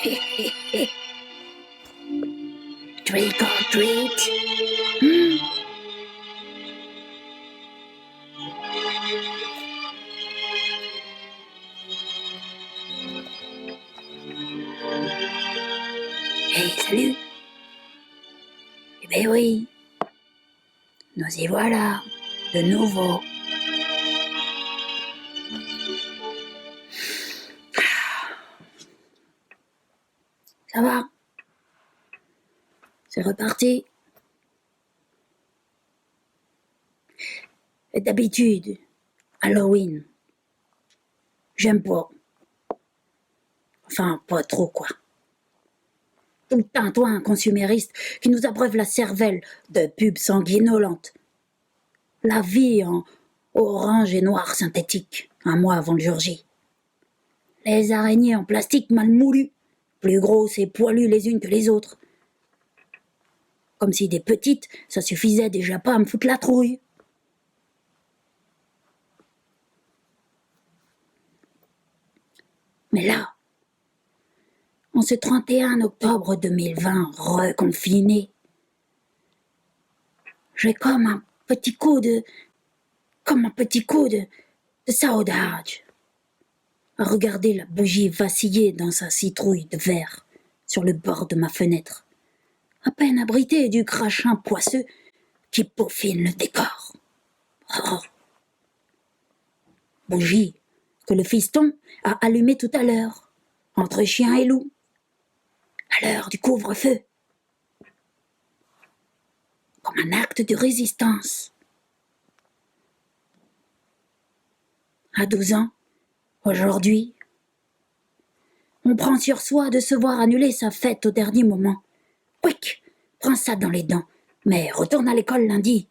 Trick or treat. Hmm. Hey, salut. Eh ben oui, nous y voilà, de nouveau. Ça va? C'est reparti. Et d'habitude, Halloween, j'aime pas. Enfin, pas trop, quoi. Tout le temps, toi, un consumériste qui nous abreuve la cervelle de pubs sanguinolentes. La vie en orange et noir synthétique, un mois avant le jour J. Les araignées en plastique mal moulues, plus grosses et poilues les unes que les autres. Comme si des petites, ça suffisait déjà pas à me foutre la trouille. Mais là, en ce 31 octobre 2020, reconfiné, j'ai comme un petit coup de saudade à regarder la bougie vaciller dans sa citrouille de verre sur le bord de ma fenêtre, à peine abritée du crachin poisseux qui peaufine le décor. Oh. Bougie que le fiston a allumée tout à l'heure, entre chien et loup, à l'heure du couvre-feu, comme un acte de résistance. À 12 ans, aujourd'hui, on prend sur soi de se voir annuler sa fête au dernier moment. Quick, prends ça dans les dents, mais retourne à l'école lundi.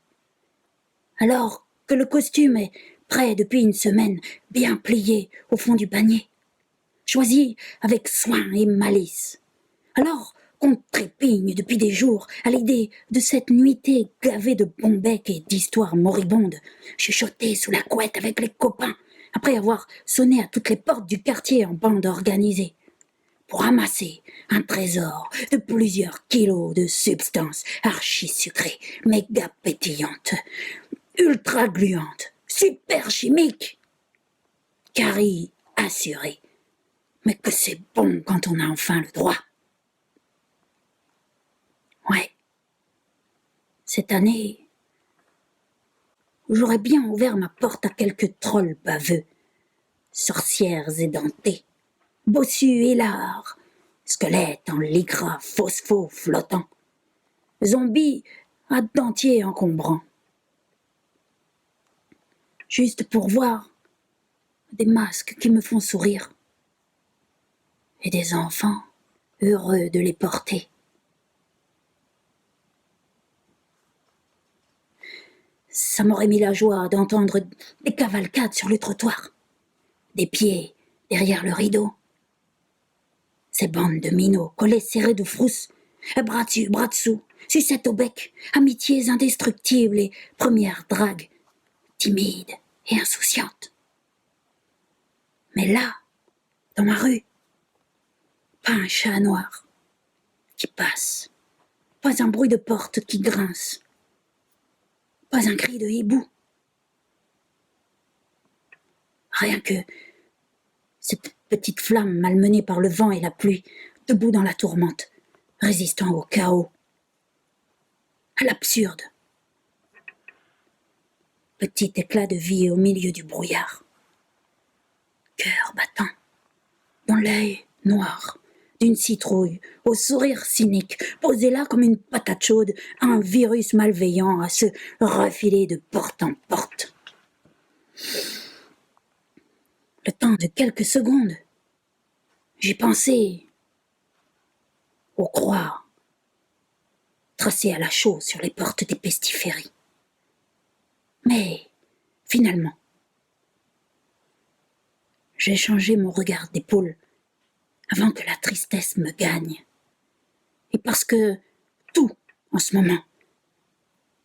Alors que le costume est prêt depuis une semaine, bien plié au fond du panier, choisi avec soin et malice. Alors qu'on trépigne depuis des jours à l'idée de cette nuitée gavée de bons becs et d'histoires moribondes, chuchotée sous la couette avec les copains, après avoir sonné à toutes les portes du quartier en bande organisée, pour amasser un trésor de plusieurs kilos de substances archi-sucrées, méga pétillantes, ultra gluantes, super chimiques. Carie assurée. Mais que c'est bon quand on a enfin le droit. Ouais. Cette année, j'aurais bien ouvert ma porte à quelques trolls baveux, sorcières édentées, bossus hilares, squelettes en lycra phospho flottant, zombies à dentiers encombrants. Juste pour voir des masques qui me font sourire et des enfants heureux de les porter. Ça m'aurait mis la joie d'entendre des cavalcades sur le trottoir, des pieds derrière le rideau, ces bandes de minots collés serrés de frousse, bras dessus, bras dessous, sucettes au bec, amitiés indestructibles et premières dragues, timides et insouciantes. Mais là, dans ma rue, pas un chat noir qui passe, pas un bruit de porte qui grince, pas un cri de hibou. Rien que cette petite flamme malmenée par le vent et la pluie, debout dans la tourmente, résistant au chaos, à l'absurde. Petit éclat de vie au milieu du brouillard. Cœur battant, dans l'œil noir d'une citrouille, au sourire cynique, posé là comme une patate chaude, un virus malveillant à se refiler de porte en porte. Le temps de quelques secondes, j'ai pensé aux croix tracées à la chaux sur les portes des pestiféries. Mais, finalement, j'ai changé mon regard d'épaule avant que la tristesse me gagne. Et parce que tout, en ce moment,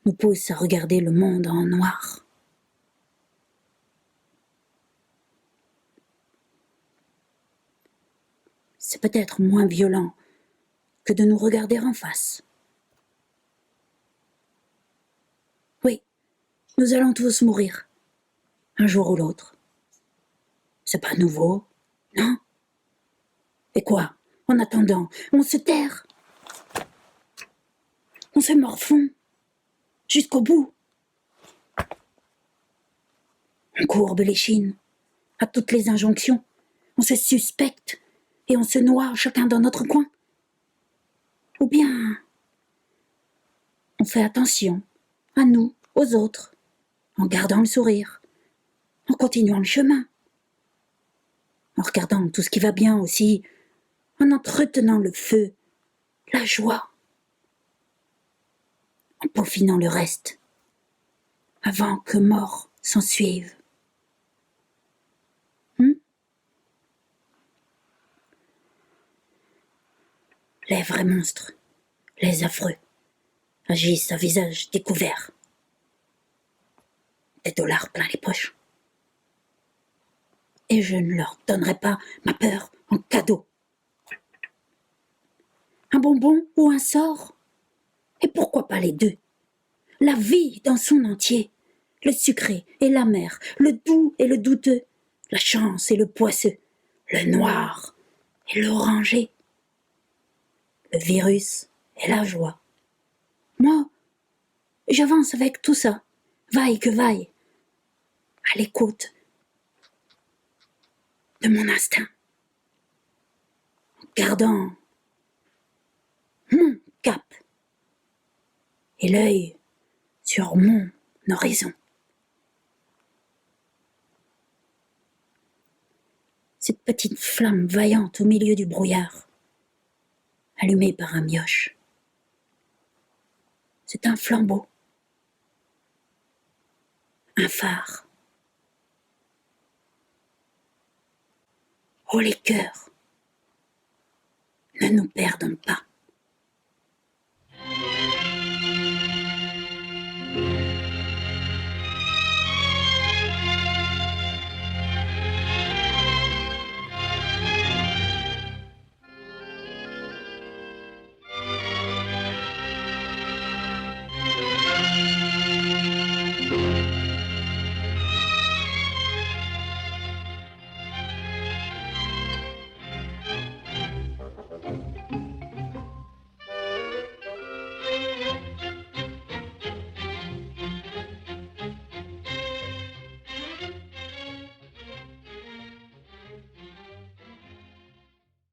nous pousse à regarder le monde en noir. c'est peut-être moins violent que de nous regarder en face. Oui, nous allons tous mourir, un jour ou l'autre. C'est pas nouveau, non? Et quoi? En attendant, on se terre. On se morfond jusqu'au bout. On courbe l'échine à toutes les injonctions. On se suspecte et on se noie chacun dans notre coin. Ou bien on fait attention à nous, aux autres, en gardant le sourire, en continuant le chemin, en regardant tout ce qui va bien aussi, en entretenant le feu, la joie, en peaufinant le reste, avant que mort s'ensuive. Les vrais monstres, les affreux, agissent à visage découvert, des dollars plein les poches. Et je ne leur donnerai pas ma peur en cadeau. Un bonbon ou un sort? Et pourquoi pas les deux? La vie dans son entier, le sucré et l'amer, le doux et le douteux, la chance et le poisseux, le noir et l'orangé, le virus et la joie. Moi, j'avance avec tout ça, vaille que vaille, à l'écoute de mon instinct, en gardant mon cap et l'œil sur mon horizon. Cette petite flamme vaillante au milieu du brouillard, allumée par un mioche. C'est un flambeau, un phare. Oh les cœurs, ne nous perdons pas.